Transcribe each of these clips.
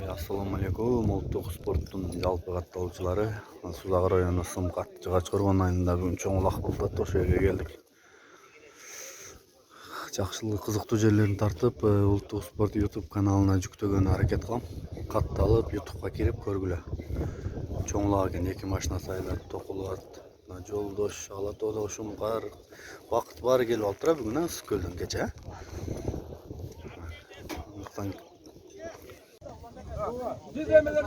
Assalamu alaikum. Ultuk sporttun жалпы катталуучулары. Сузак району Сымкат Жыгач Коргон айылында бүгүн чоң улак болуп ошол жерге келдик. Жакшылык кызыктуу жерлерин тартып, Улттук спорт YouTube каналына жүктөгөн аракет кылам. Катталып YouTube'га кирип көргүлө. Чоң улак экен, эки машина сайлап токулат. Жолдош Алатоодо ушумкар бакыт баары келип алыптыр бүгүн ысык көлдөн кече.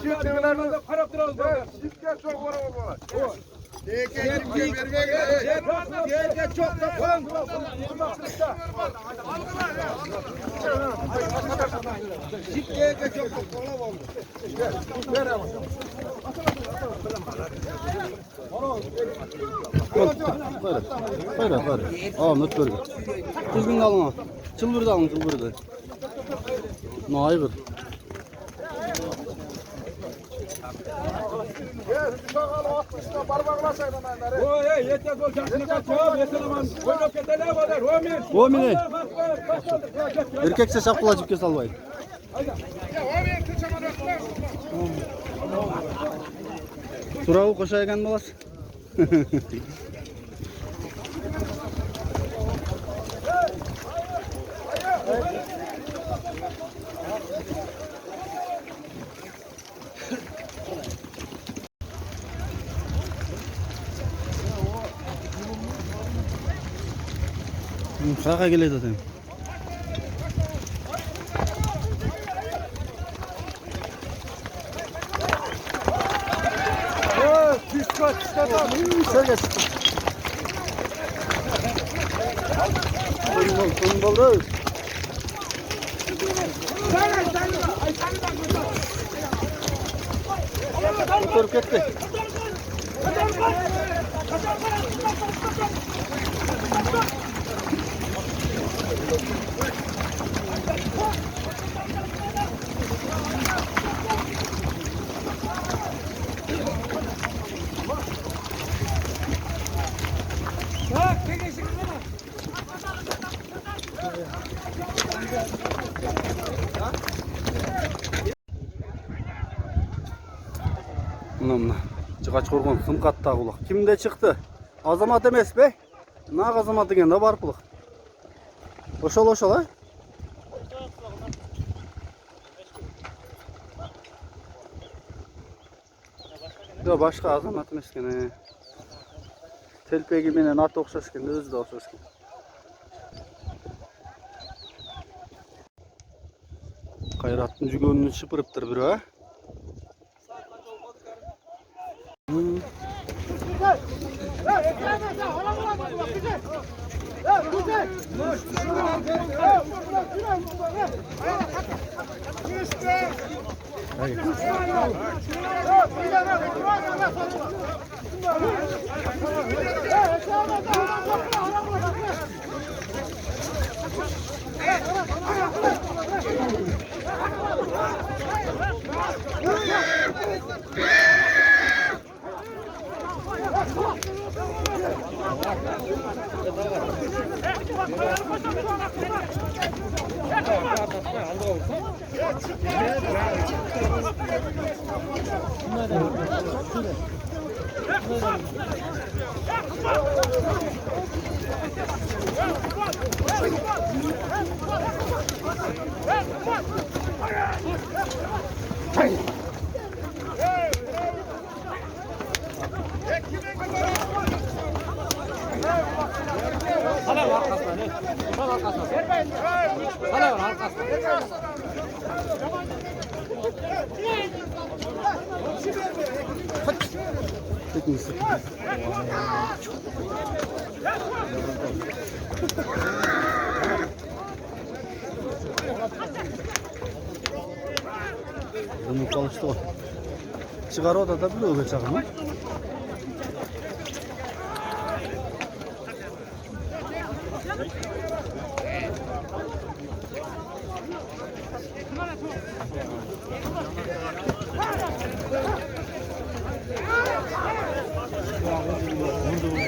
Çiftçilerimize karap duralım. Çiftçiye çok var olmalı. Çiftçiye çok da kan. Çiftçiye çok da kola oldu. Hayır. Ahmet Börgü. Düzgün alın ha. Çılbırdı alın, çılbırdı. Naygır. Omine. Erkekse şapkıla cipke salbayın. Turağı koşayken mi var? Sağa geledi zaten. Dikkat. Şöyle çıktı. Son oldu. Oturup gitti. Mına Жыгач Коргон Сымкаттагы улак. Kimde çıktı? Azamat emes be? Nağ azamat eken de barpılık. Oşol ha? Yok başka azamat emes eken. Telpegi menen at okşaş eken, özü de okşaş eken. Kayrattın jügönünü şıpırıptır biri ha? Bunu çalıştı o. Çıkar o da biliyor geçer ama.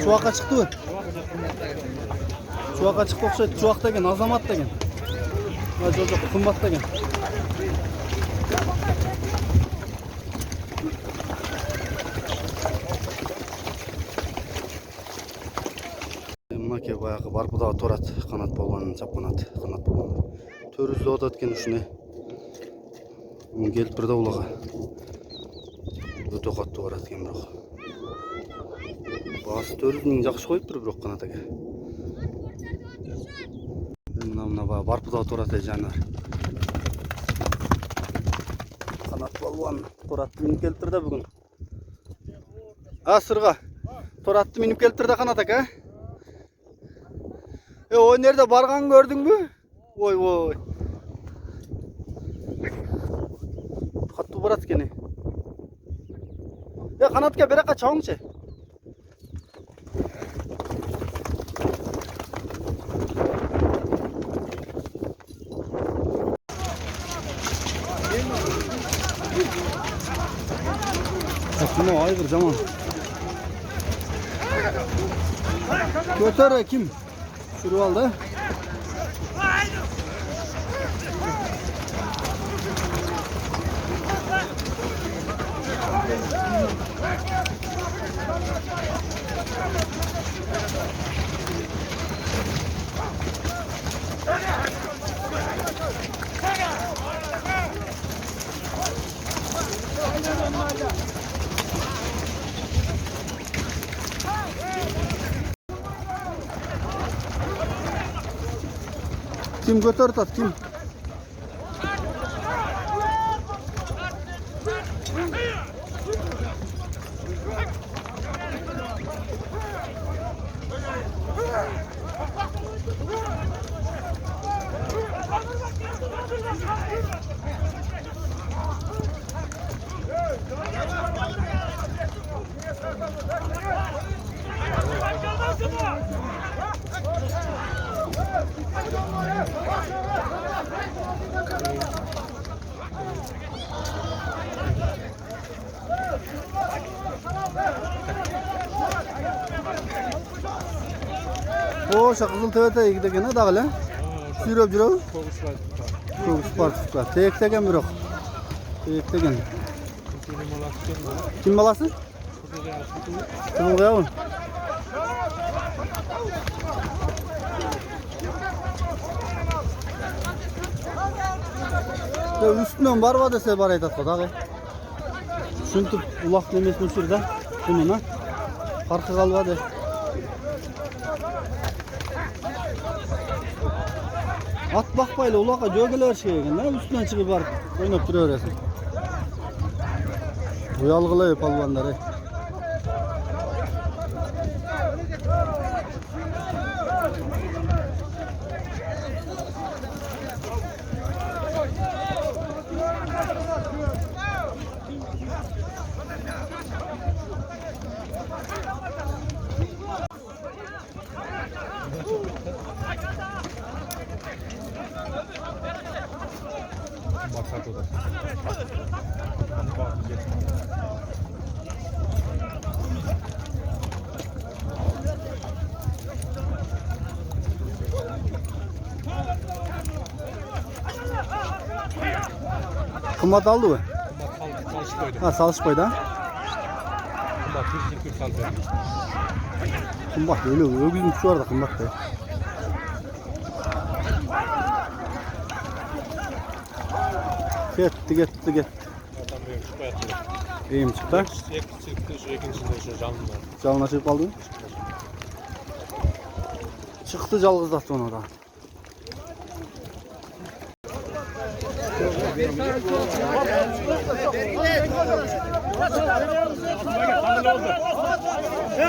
Çuvak'a çıktı mı? Çuvak'a çıktı okşaydı. Çuvak degen, Azamat degen. Çok kımbat da gel. Mınake bayağı var. Bu da torat kanat balvanın çapkanat kanat balvanı. Törüzde otat eкен ушуне. Келип бирде улага. Өтө катуу барат экен бирок. Баасы төрүзүн жакшы коюптур бирок канат эке. Мына барпыда турат жанар. Канат балуан туратты минип келиптир да бүгүн. Сырга. Туратты минип келиптир да канат эке. Ой нерде барган көрдүңбү? Ой. Каттуу барат экен. Канатка берака чоңчу. Aklıma aygır zaman. Götür kim? Sürü aldı. Kim götür tat kim? O şakızıl tövete gidegen dağ ele. Sürüp жүрөбү? Kogus var. Tek degen birok. Tek degen. Kim balası? Kim balası? Üstünden barba dese bar aytat dağı. Şuntup ulak nemesini sürde. Bununa. Farkı kalmadı. At bakmayla ulaka gögeler şey eken. Üstünden çıkıp var. Oynap duruyor resim. Uyalgılı palvanları. Kımbat aldı mı? Ha Salışbay'da. Kımbat öyle ögüzün kuşu var da kımbat da. Gitti. İyi mi çıktı? Canına çıkıp aldın? Çıktı calgızdattı onu da.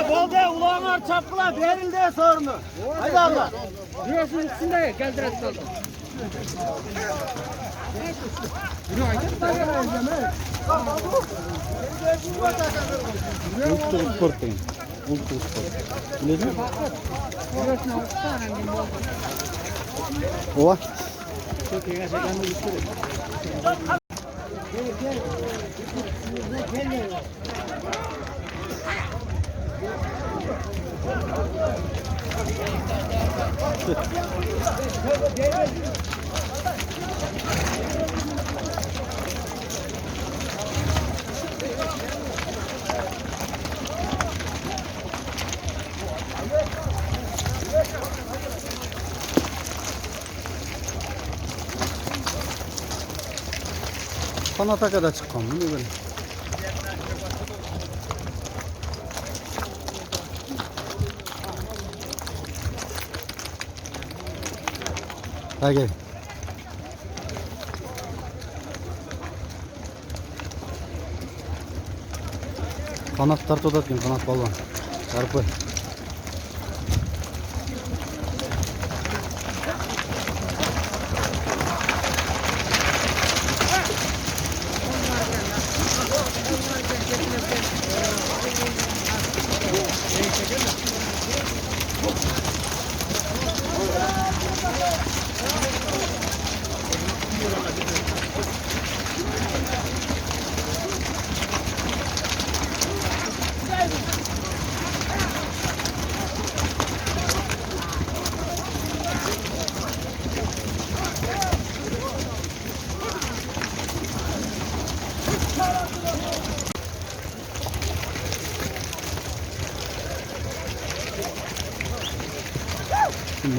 Bolda ulağına çapkıla verildi sorunu. Haydi abla. Diyorsun içinde geldiret kaldı. Ultra sport değil. Ultra sport. Bilir mi? Ova. Çok iyi gerçekten bu işleri. Gel. Kanata kadar çıkan mı böyle? Ha gel. Kanat tartıda atayım, kanat balon. Çarpı.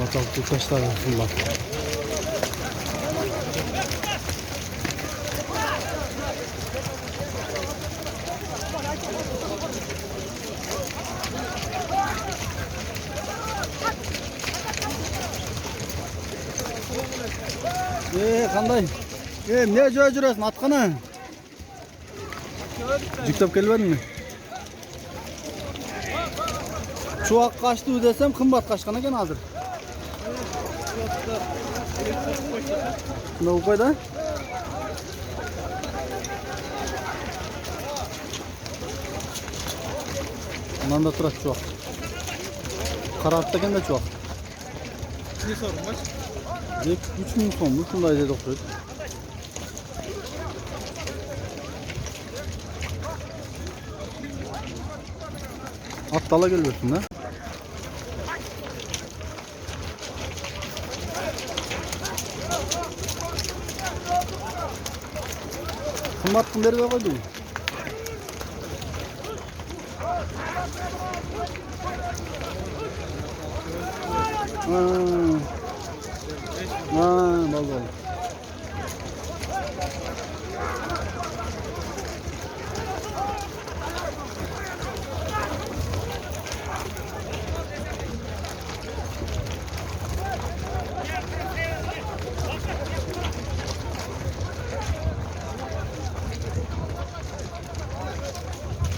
Bakalım taşlar olsun bak. Qanday? Ne joy jurasın atqana? Jiktap kelmedingmi? Çuaq qaçdi desem qimmat qaçqan ekan hozir. Ne bu koyda? Bundan da turası çuaq. Qarabda da çuaq. Ne sorun var? 3000 so'm, shunday dedi o'xshaydi. Attala kelbersin da. Qimmat qilib berib qo'ydim. Bol.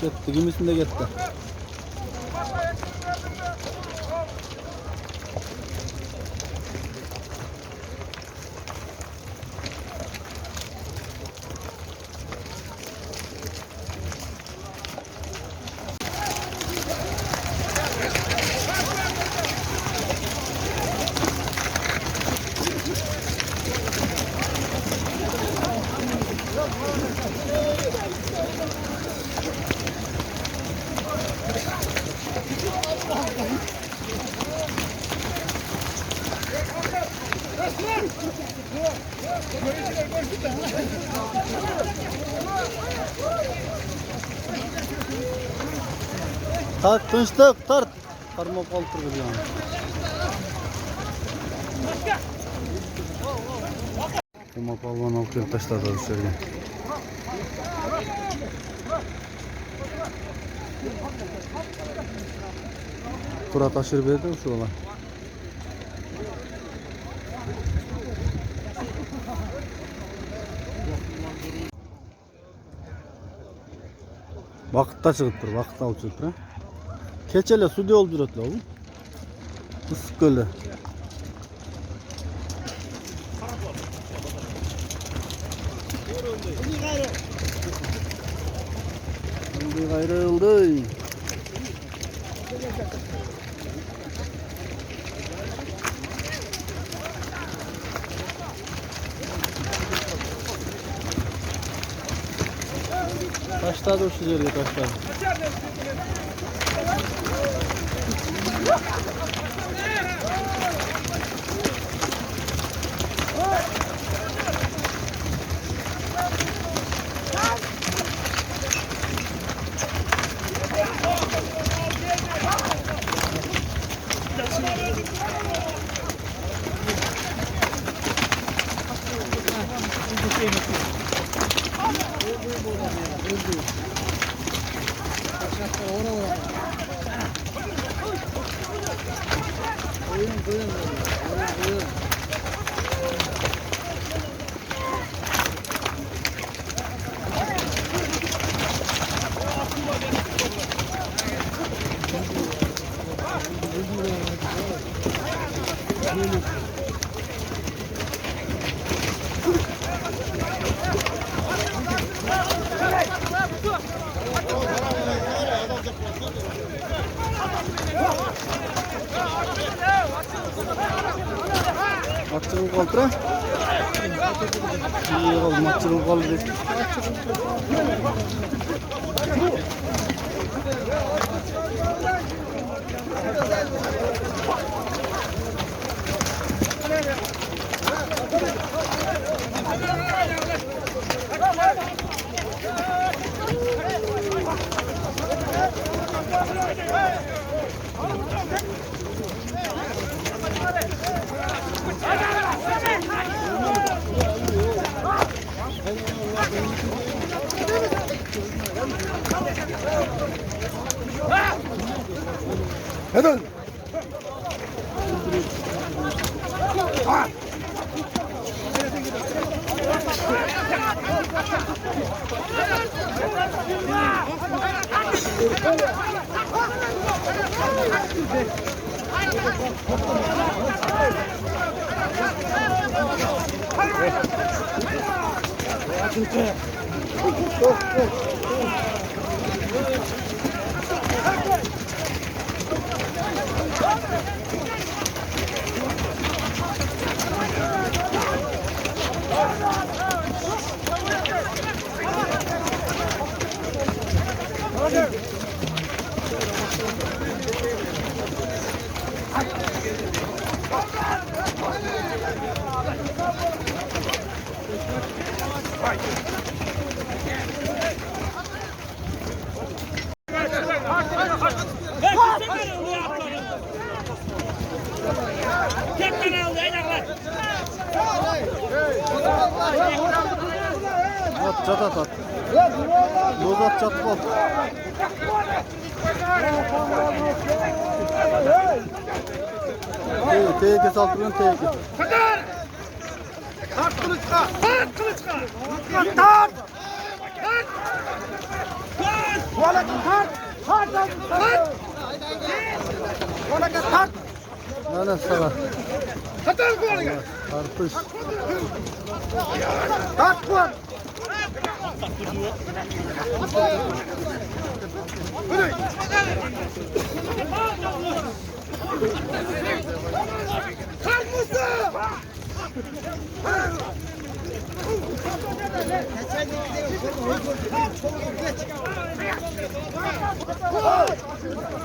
Gitti, kimisinde gitti. Tart, tınçtık, tart. Karma kaltır bir yani. Kuma palvan alkıyor taşlar da düşerken. Kura taşır verdi mi şu olan? Vaqtda chiqib tur, vaqtda olib chiqib tur. Kechele suvda olib yuradilar u. Issiq ko'lda. Ayrıldı. Taşladı şu yerine taşladı. Matçılık kaldı. İyi oldu, matçılık kaldı. Hadi. At çat at at. Loz at çat bol. Teke saldırın teke. Tart kılıçka. Tart kılıçka. Tart. Tart. Tart. Tart. Tart. Tart. Tart. Nana sana. Katar koyalım. Tartış. Tart koy.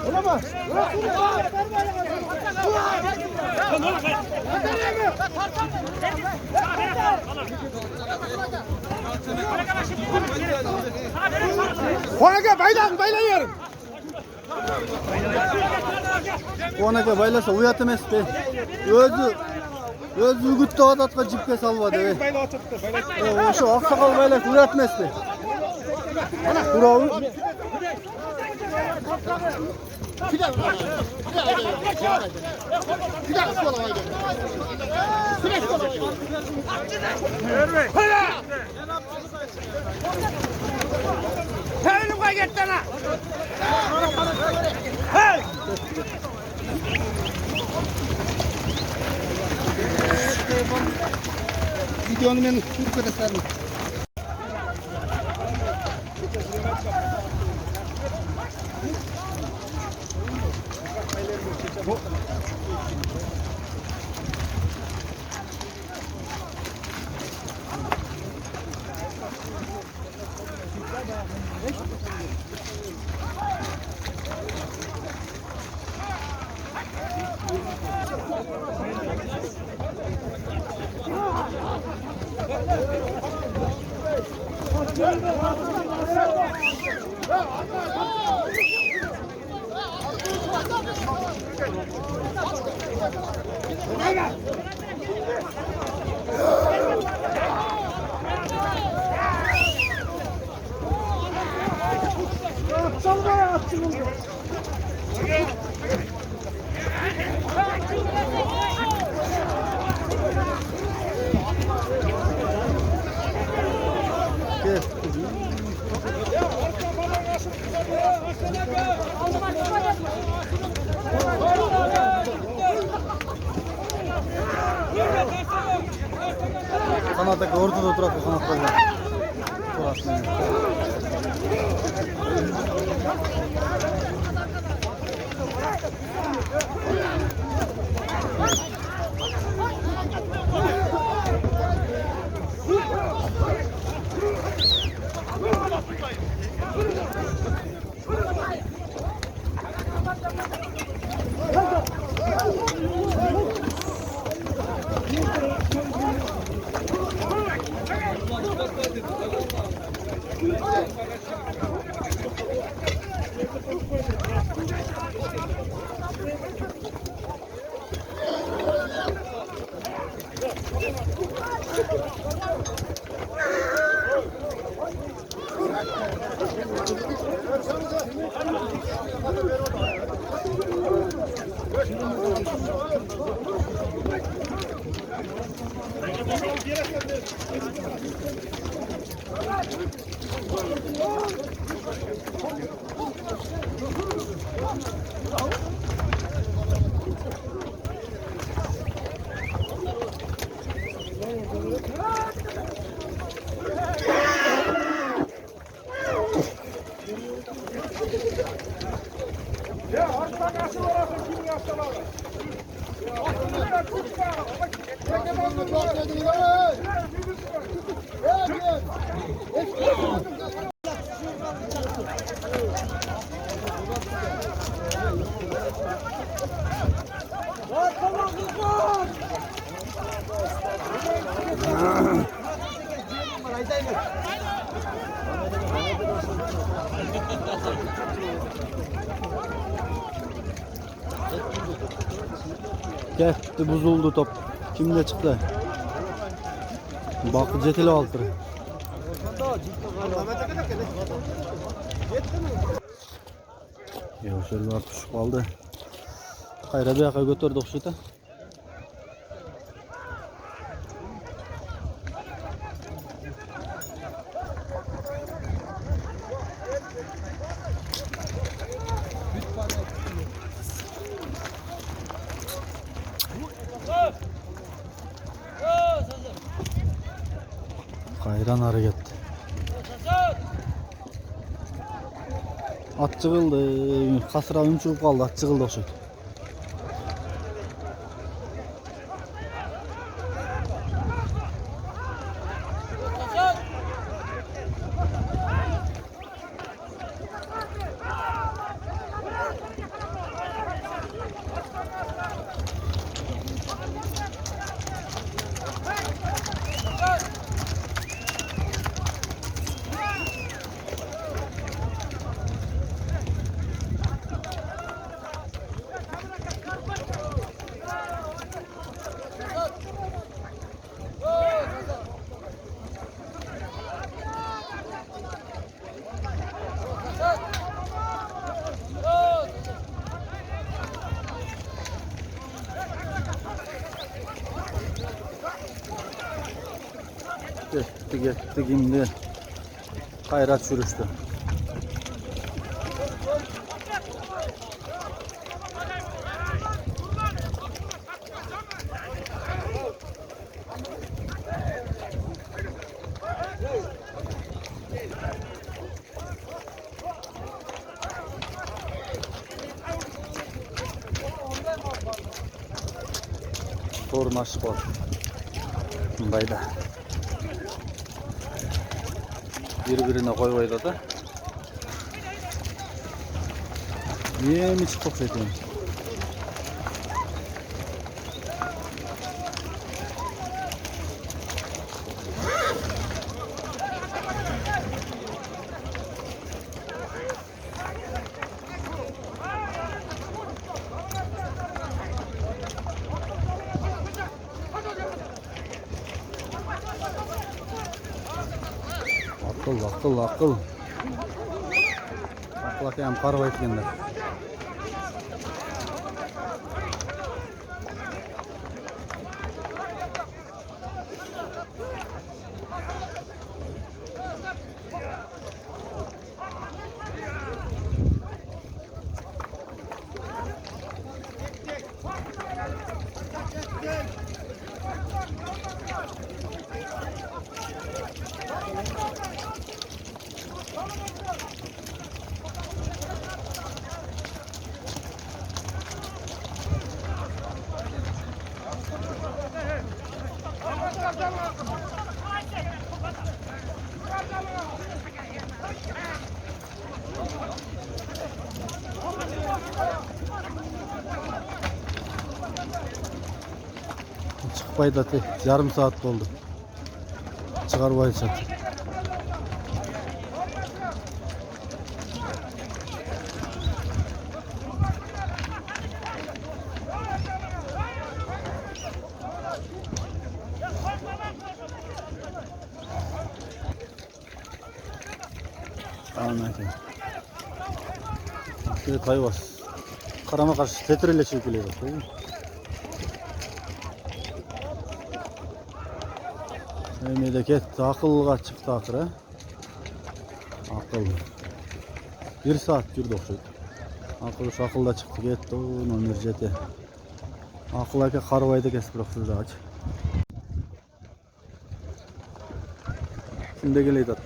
Olamaz. Konaga baylayıyorum. Konaga baylasa uyat emes be. Özü ügüttü adatqa jipke salmadı be. Oşo aksakal baylasa uyat emes be. Turağı. Videonu men Türkiye'de sardım. Gel. Kanatdaki ortada oturak kanatlarla. Orasını. Ya hasta nasıl orası kim yapsalar? Gel, buzuldu top. Kimde çıktı? Bak ceteli altı. Ya şöyle bir kuş kaldı. Hayra bir yaka götürdük şu da. Hayran hareket. At çıkıldı. Kasıra ün çıkıp kaldı. At çıkıldı o şey. Gitti şimdi. Hayrat sürüştü. Forma spor. Bundaydı. Birbirine koy oyladı. Niye mi çıkıp edeyim? Akıl. Bakayım karva etkenler. Çıkmaydı yarım saat oldu. Çıkar bayılacak. Tamam efendim. Şöyle kayvas. Karama karşı tetriyle çekiliyor. Değil mi? Memleket akıllığa çıktı akıra. Akıllı. 1 saat yürüdü okşaydı. Akıllı şu akılda çıktı gitti onun mirceti. Akıllıca karvaydı kesip bıraktı da aç. Şimdi geleydi at.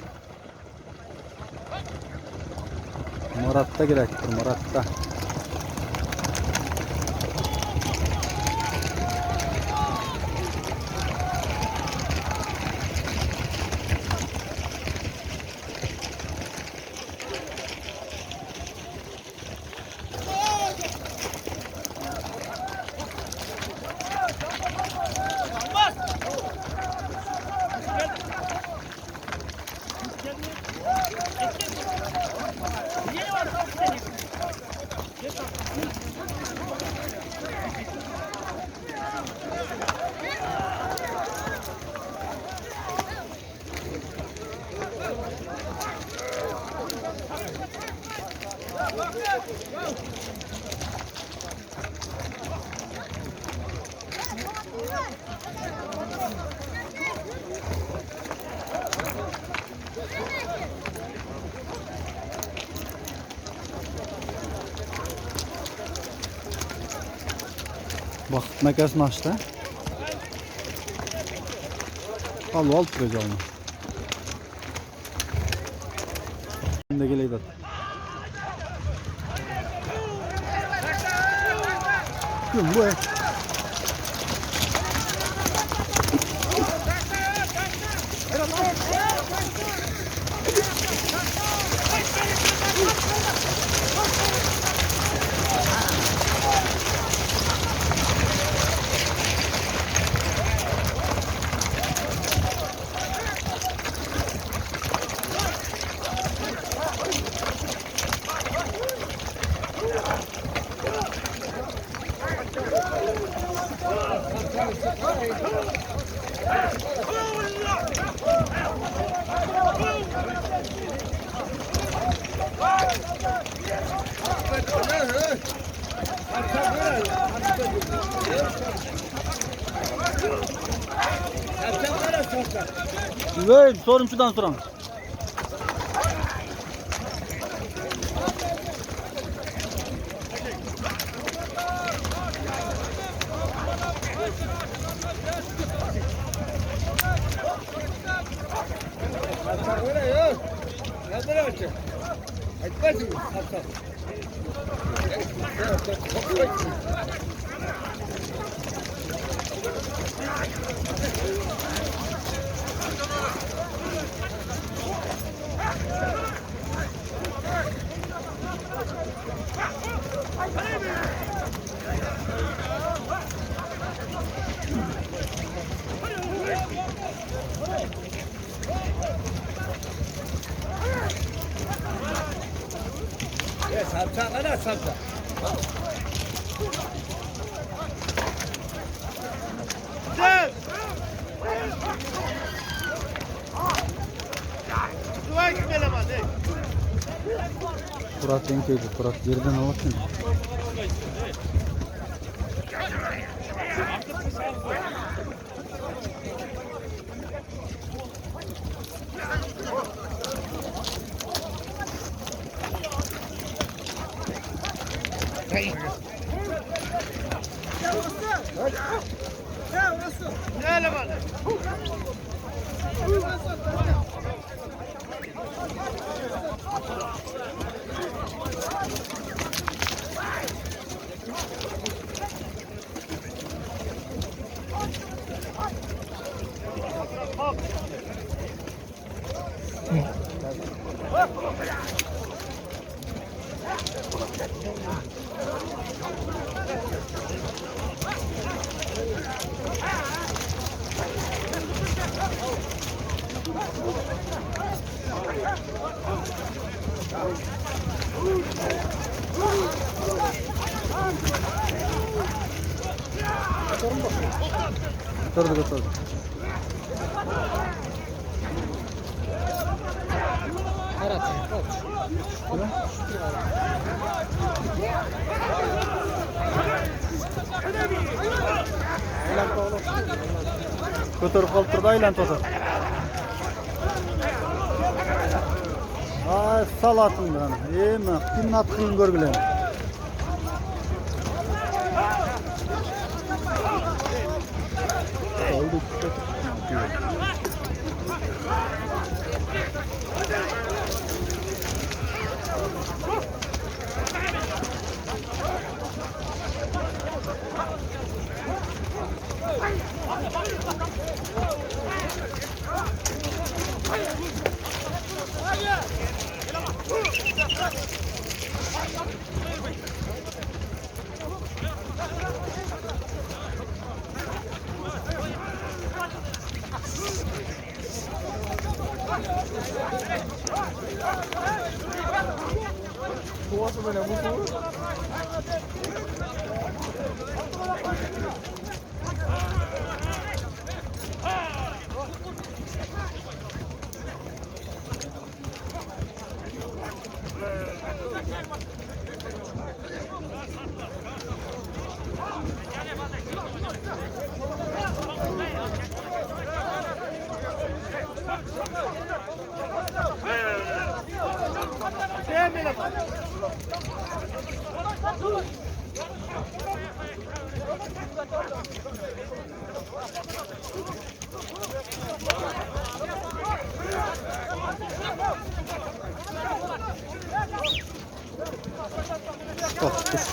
Marat'ta gerektir Marat'ta. Bak mekasını açtı. Al alt duracağım. Şimdi geleydi. Kim bu? Ver sorun şuradan soran. Sapsa kadar sapsa. Gel. Dua gitmeli ama. Murat enkeydi. Murat yerden alasın. Götürdü. Götürüp kalktırdı aylan tozu. Ay sal atın. İyi mi? Kimin attığını görgüleyin. Oldu.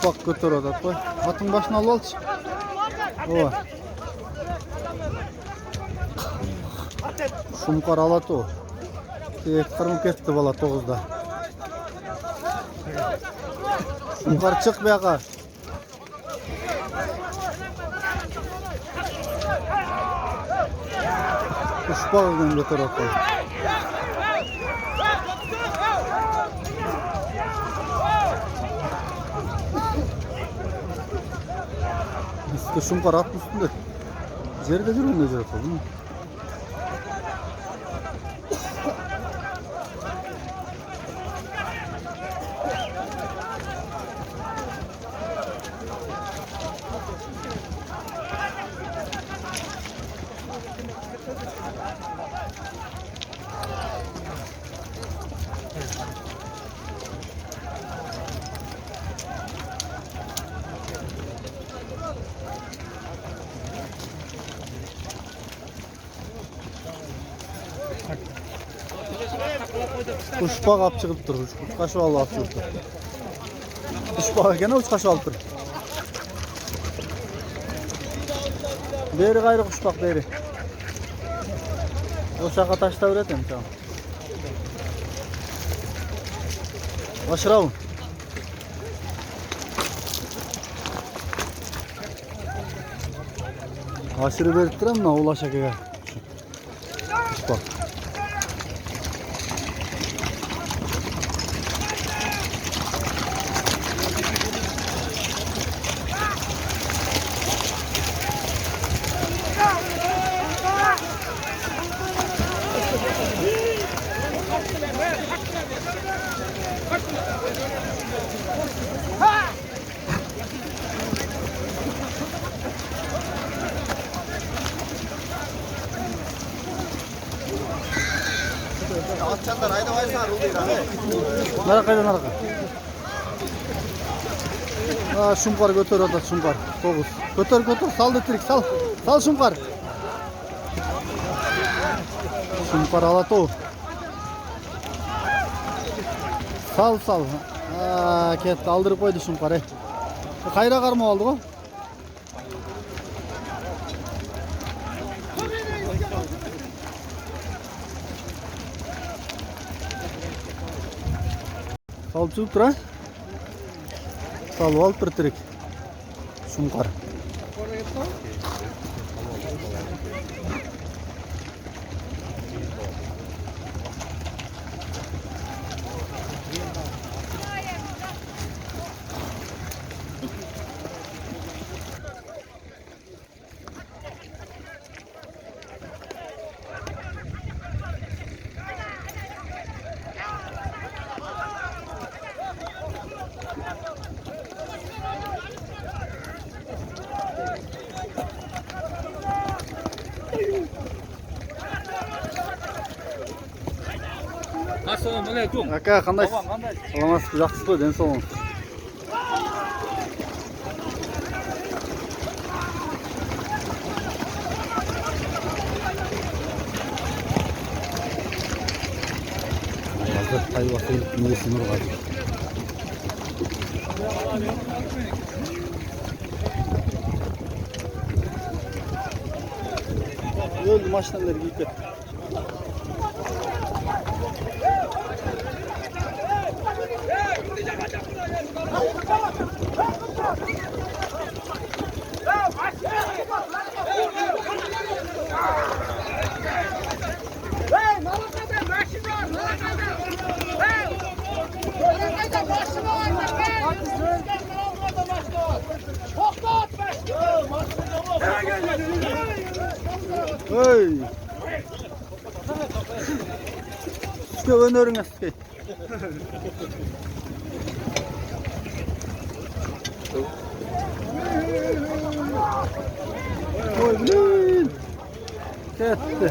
Bak götür orada koy. Atın başına al. O. Şumkar alat o. Kırmızı ketti bala 9'da. Şumkar çık be yakar. Kuş bağından götür o koy. İşte şumkar at üstünde. Zerde durun ne zerde değil mi? Uçpak ap çıkıp durur. Uçkaşı vallahi atıyor. Uçpak gene uçkaşı alıp durur. Beri gayrı uçpak beri. O şaka taşta üretim tamam. Başıravun. Aşırı belirttirem mi? Ola şakaya. Uçpak. Atçanlar ayda vaysar oluyor abi. Narakayda narakay. Aa şumpar götür orada şumpar. Fokus. Götür götür sal detrik sal. Sal şumpar. Şumpar alato. Sal sal. Aa ketdi aldırıp koydu şumpar. Kayra karma oldu o. Sal çıkıp tura. Sal alıp bir tirik. Şumpar. Assalamualaikum. Aka qandaysiz? Salamatсыз, yaxshisiz qo'y, den sog'miz. Hozir Tayvasın nesi nurg'adi. Öldü maşinalar giyip ketdi. Hey. Sıkı önörüne sıkı. Oy bilin. Ketti.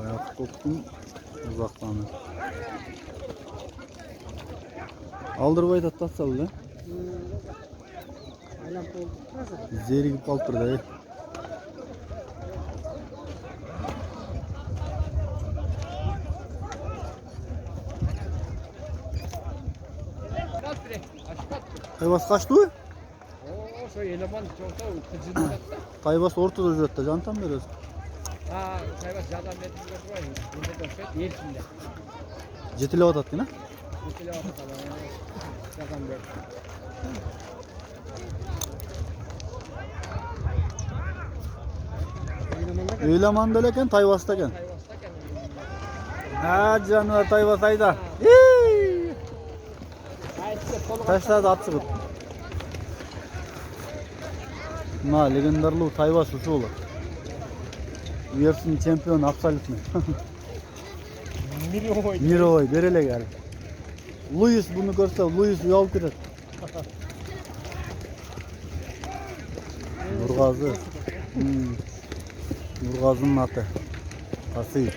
Ayak koptum uzaktan. Aldırbayı da tatsalı lan. Zeri gibi paltırdı. Taybas kaçtı o? Şu eleman çok da kıcını kattı. Taybas ortada ücrette cantan veriyorsun. Ha, Taybas zaten metninde var. Bunda da şey yerinde. Jetile atattın ha? Mesela bakalım. Zaten böyle. Öyle mandaleken Taybas'taken. Ha canlar Taybas ayda. Taşlarda at çıkıp. Ma legendarlı Taybas uçu olur. UFC çempiyon absolutni. Miroy berele gel. Luis bunu görse Luis yol kirer. Nurgazı. Nurgazı'nın atı. Asıyı.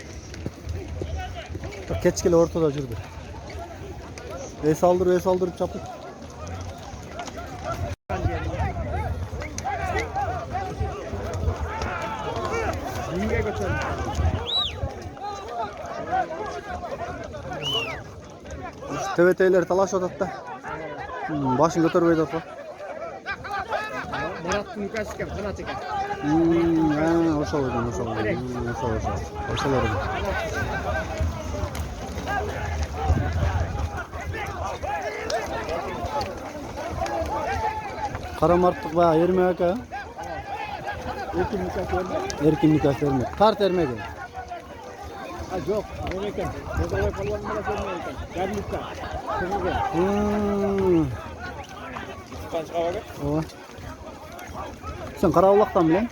Keçkili ortada жүрді. Saldırıp çapıp. Teveteyleri talaş odat da. Başın götürmeydi atla. Murat'ın yukarısı kem, kanat çeker. Oşa oydun. Oşa oydun. Karamartlık bayağı yermek ha. Erkinlik vermek. Kart vermek. Ha yok, yemekken. Burada kalmanın bana söylemekken. Gelmişler. Kırmızı. Çıkan çıka bakın. O. Sen Karavulak'tan mı lan?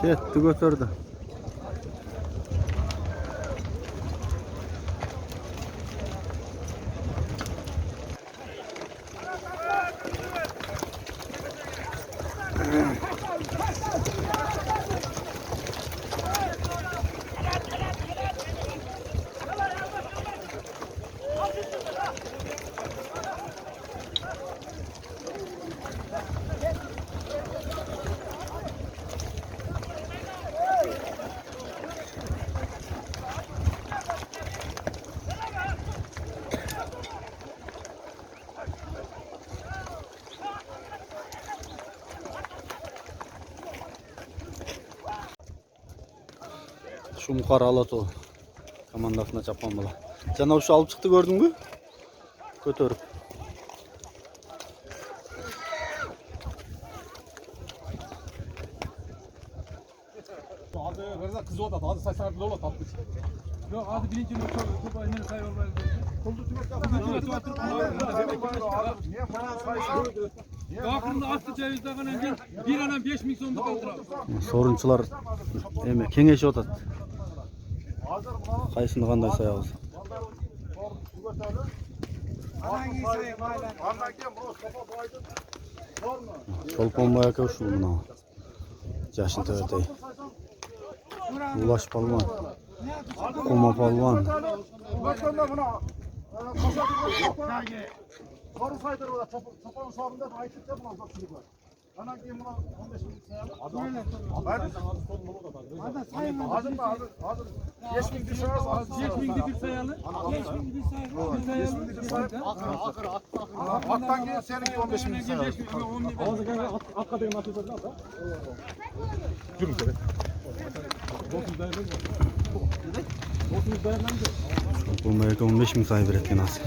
Gitti götürdü. Şu mukarı alat o. Kamandasına çapan bala. Cana şu alıp çıktı gördün mü? Götürüp. Hadi Rıza kız oda, hadi say sana bir lola tatlı. Yok hadi birinci nokta kurban yine say olmaz. Aklımda attı cevizden önce bir anam 5.000 sonunda kaldırar. Sorunçular eme kengeşi otat. Kaysını kanday sayabız. Çolpon köşü buna. Yaşın tevetey. Ulaş palvan. Kuma palvan. Soru saydır orada çopanın sorunda da ayıp yapmaz bak çocuklar. Ana diyeyim buna 15 bin sayalım. Hazır. 5.000 bir sayalım. 5.000 bir sayalım. 5.000 bir sayalım. Attan gel seninki 15 bin sayalım. Çolpon 15 bin sayı veretken az.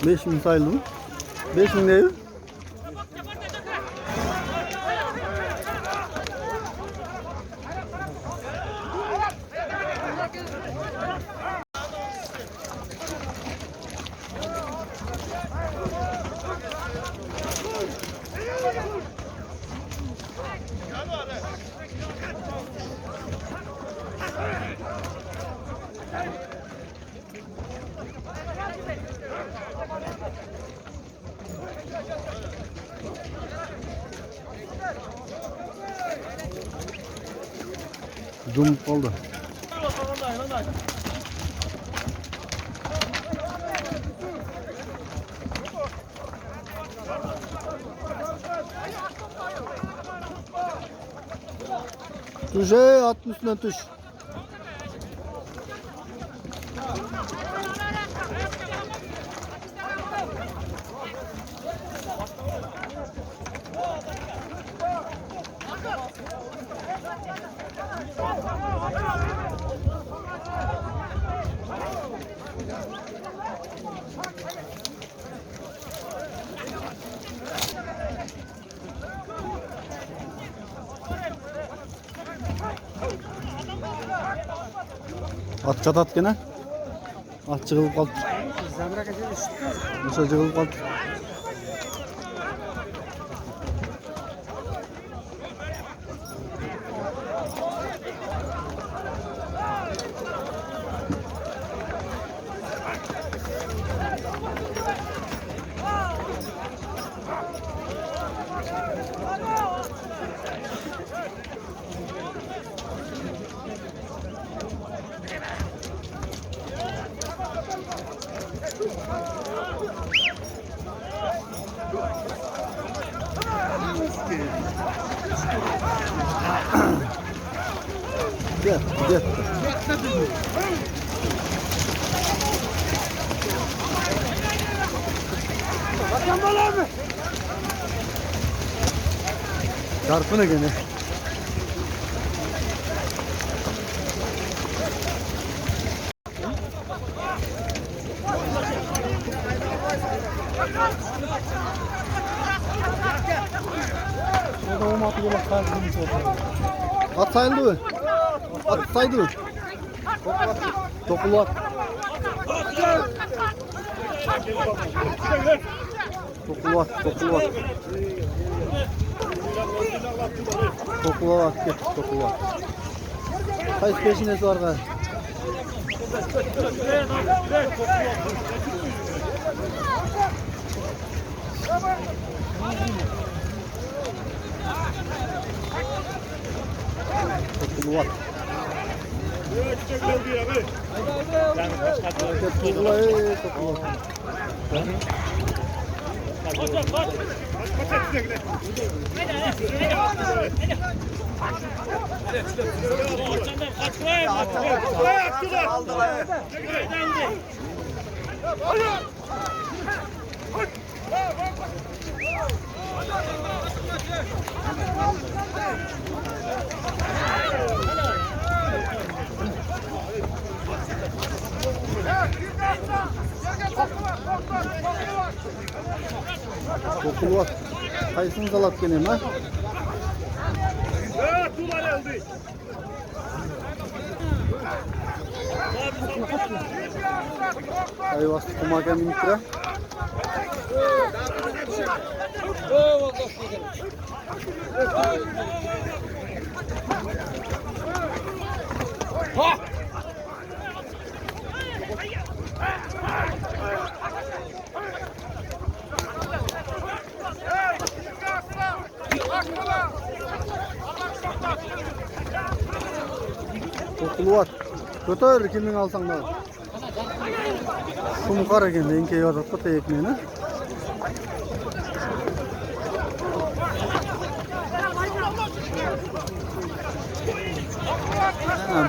Beş bin sayıldı mı? 5.000 değil. Zoom oldu. Tuş at üstüne tuş. At çat at gene. At çığılıp kaldı. Nasıl çığılıp kaldı? Gel, gel. Çarpını gene. At sayıldı mı? At saydı mı? Toplu at. Toplu at, toplu at. Toplu at, gel, toplu at. Kaç peşindesi var galiba? Toplu at. Toplu at. Kayısını salat geleyim ha. Ayvası kumaken minikre. Kokulu var. Götür kimin alsan da. Şunu kara kendi enkeye adat kota ekmeğini.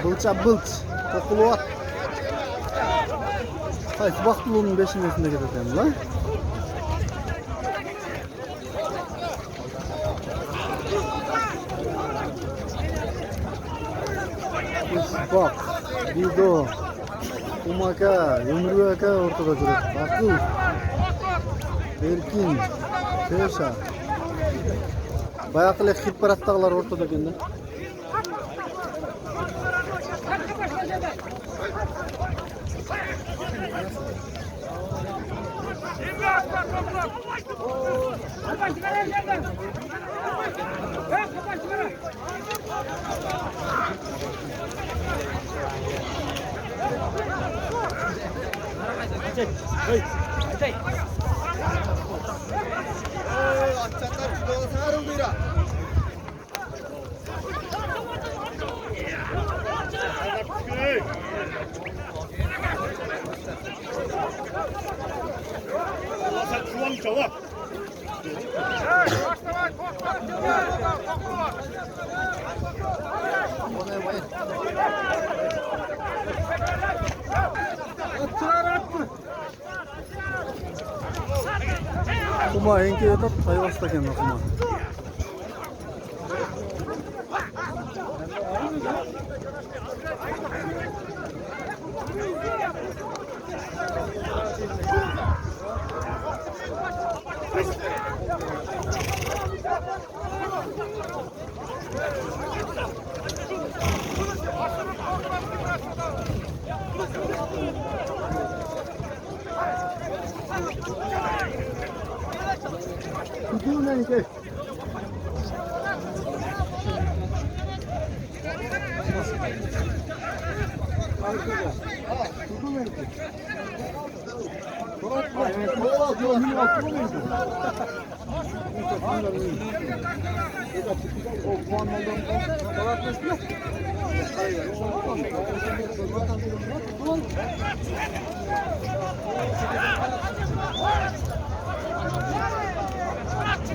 Bılça bılç. Kokulu var. Kaysı baktılığının beşinesinde gidelim lan. Bak, Dido, Umaka, Yumruaka ortada durur. Akıl, Erkin, Teşa. Bayaklı hip parattalar ortada kendi. Kuma enkeye atat Tayvas'ta kendi kuma. Tutuğun enke.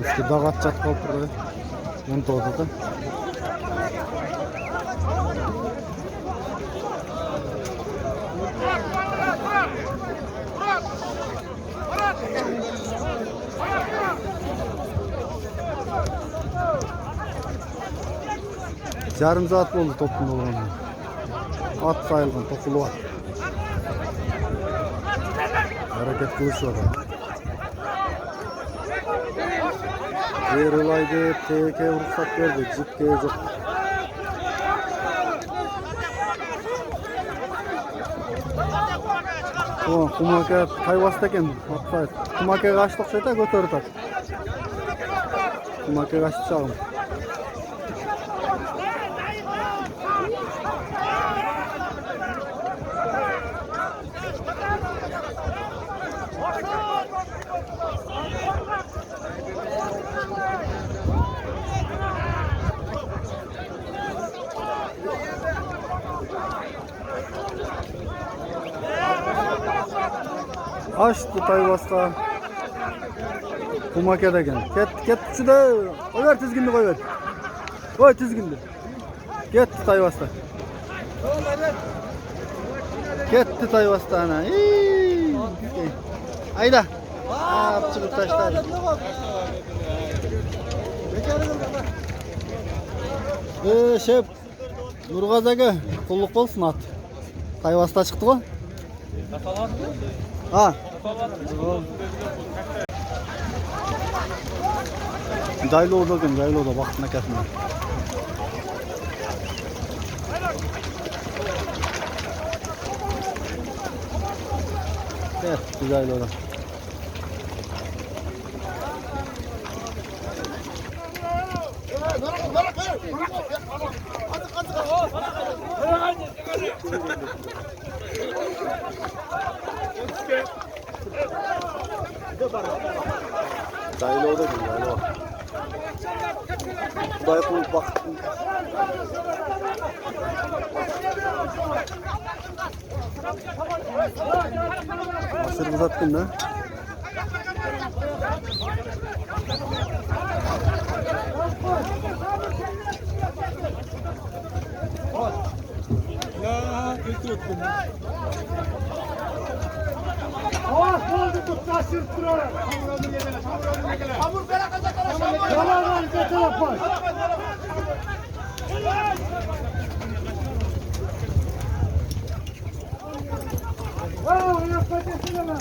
İşte dağıt çat kalktırdı. Onu doğdu. Yarım saat oldu topun dolmanı. At sayılgan tokulu var. Hareket kılıç var. Yerilaydı, TK ruhsat verdi, ciddiye yok. Kumaka Tayvas'ta eken, Kumaka kaçtık şeyde götürdük. Kumaka kaçtı çağım. Açtı Tayvas'ta. Kumaka'da gel. Ket şurada. Koy ver tizginli koy ver. Koy tizginli. Gitti Tayvas'ta. Gitti Tayvas'ta ana. Ayda. Çıkıp taşlar. Şef. Nurgaz aga. Kulluk olsun at. Tayvas'ta çıktı o. Ha. Daylı oda daylı oda baktığına kesme. Evet, güzel oda. Daylı oda güzel o. Dayı kurup bak. Aşırı uzattın da. Ya kötü ettim. Oldu tut taşır duralım. Hamur bırakacak ara. Yalan götürüp koy. Yaklaşırsın ama.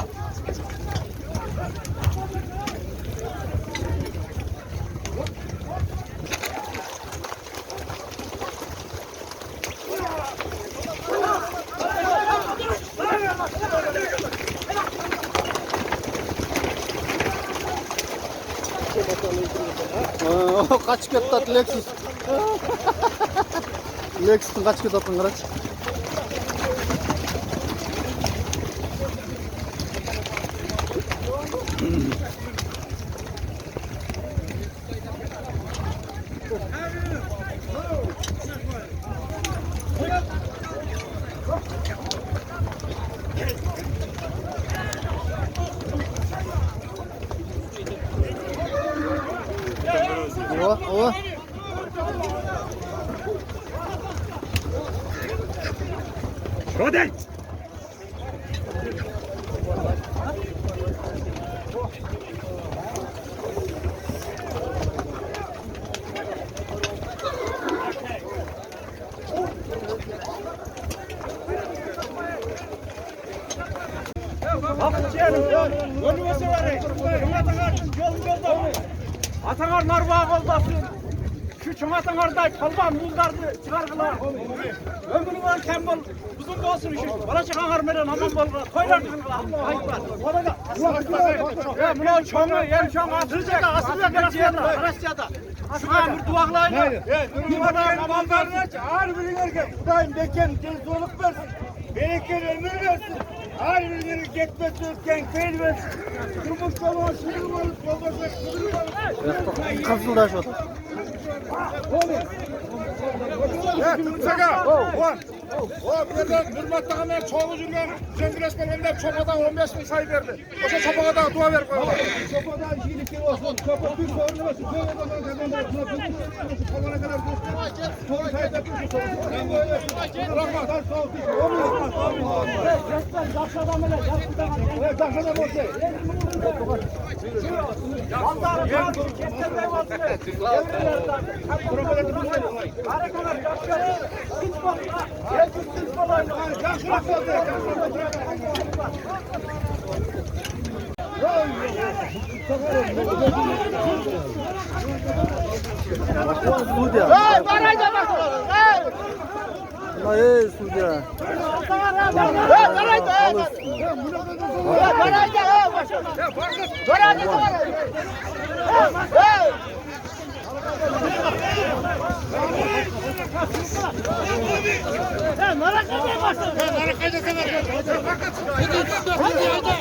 Kaç kez tat Lexus. Lexus'un kaç kez attın Karaç? O. Rodent. Atanar narbağı oldasın. Şu çoğatanarday palban muldardı çıkargılar. Ömrü var kembol uzun bolsun şu. Bala çıkan meren aman bol. Koylar kılgılar. Ayıplar. Ya bunu çoğunu yem çoğun asılacak. Asılacak Karasya'da. Şu an bir duvaklayın. Durmadan amanlarına ağır bilirken Kudayım beken cezoluk versin. Bereket ömür versin. Ağır bilirken gitmez ölken keyil versin. Durmuş yoluna sürülmeliz. Yoldaşlar sürülmeliz. Kapsıldaş o. Ya Tümsaka. Oğan. O birden hürmetli hemen çoğu cümlen Cengiz Belediye'nde çopadan 15 bin sayı verdi. O da çopağa da dua ver koyalım. Çopadan iyilikleri olsun. Çopa bir sorunu olsun. Çopadan kazanlar. Çopağa kadar dostum. Çoğu sayı da bir sorun. Bırakma. Taş soğuk. Yaşlı adam öyle. Evet, taş adam olsun. Bazıları bazı kestler olsun. Harikalar yaşlı. Hiç bakma. Hiç bakma. Suudi. Hey, barajda bak. Hey. Hey Suudi. Hey, barajda. Hey, barajda. Hey, barajda. Hey. Hey, Maraka'ya başla. Hey, Maraka'ya Hadi, hadi.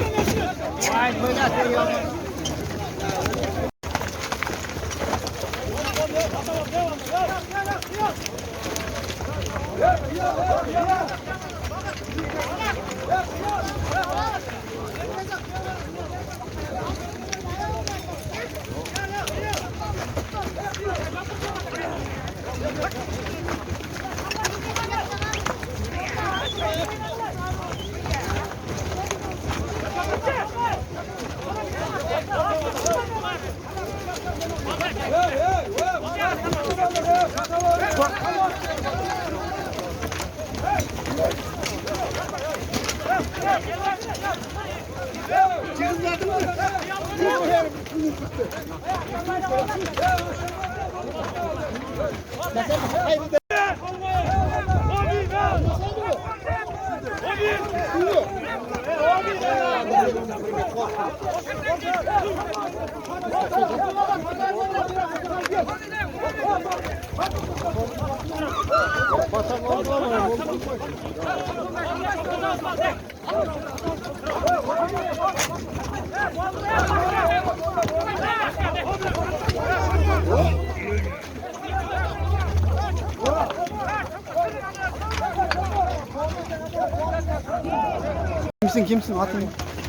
Kimsin atın?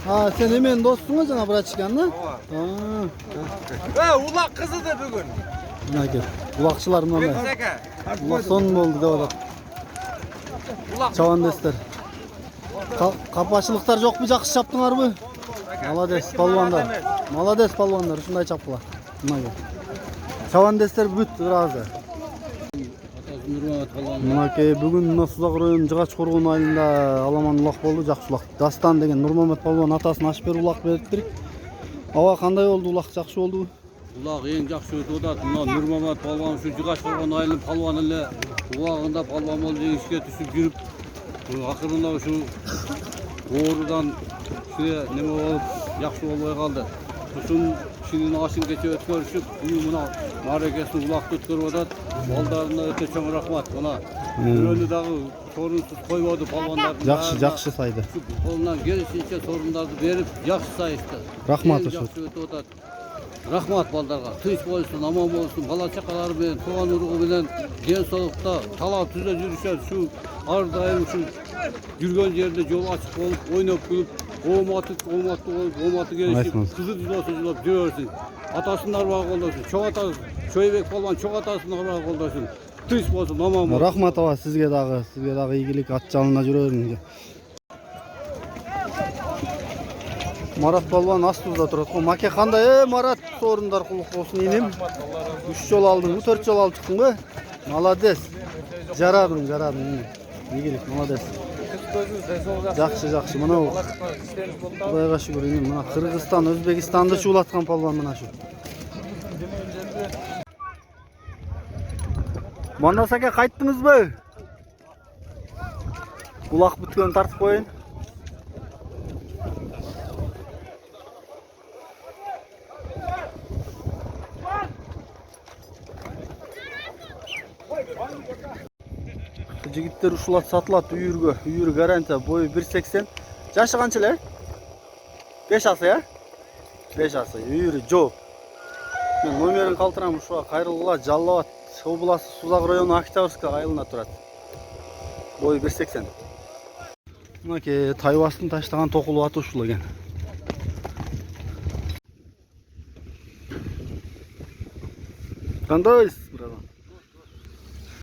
Ha sen hemen dostsun cana bura çıkanla? Ulak kızıdır bugün. Buna gel. Ulakçılar mı onlar? Ulak son mu oldu da orada? Çavan destler. Kapıçılıklar çok bir jakış yaptılar mı? Malades palvanlar. Malades palvanlar. Şunday çapılar. Buna gel. Çavan destler büt razı. Mınake бүгүн мына Сузак районунун Жыгач коргон айылында аламан улак болду, жакшы улак. Дастан деген Нурмамет палван атасына аш берип улак бериптир. Аба кандай болду? Улак жакшы болдубу? Улак эң жакшы өтүп атат. Мына Нурмамет палван ушу Жыгач коргон айылынын палваны эле улагында палван болуп жеңишке түшүп жүрүп, акырында ушу оорудан неме болуп жакшы болбой калды. Ушунун кишинин ашын кече өткөрүшүп, мына мааракесин улакты өткөрүп атат. Балдарына өтө чоң рахмат. Мына бирөөнү дагы сорунсуз койбоду палвандарды. Жакшы сайды. Колунан келишинче сорундарды берип, жакшы сайышты. Рахмат ошо. Рахмат балдарга. Тынч болсун, аман болсун, бала чакалары менен, тууган уругу менен ден соолукта талап түзө жүрүшөт. Şu ар дайым şu жүргөн жерде жол ачык болуп, ойноп күлүп, ооматы келишип, кызы жылоосу жылап жүрөсүн. Атасын арбага колдосын. Чойбек болгон чоң атасын арбага колдосын. Тынч болсун, аман болсун. Рахмат аба сизге дагы ийгилик ат жалына жүрөбүрүңүз. Марат палван астында турат го. Маке кандай? Марат сорундар кулук болсун иним. 3 жол алдың, 4 жол алып чыктың го. Молодец. Жарадың. Ийгилик, молодец. Жакшы. Мына Кудайга шүгүр иним. Мына Кыргызстан, Өзбекстанды чуулаткан палван мына шу. Мандас аке кайттыңызбы? Улак бүткөн тартып коюн. Жигиттер ушулат сатылат үйүргө. Үйүр гарантия, бою 1.80. Жашы канча эле? 5 асы, я? 5 асы. Үйүрү жоо. Мен номерин калтырам ушуга кайрылгыла Жалал Абад областы Сузак району Октябрьский айылында турат. Бою 1.80. Мынакей тайбастын таштаган токулуу аты ушул экен. Кандайсыз, братан?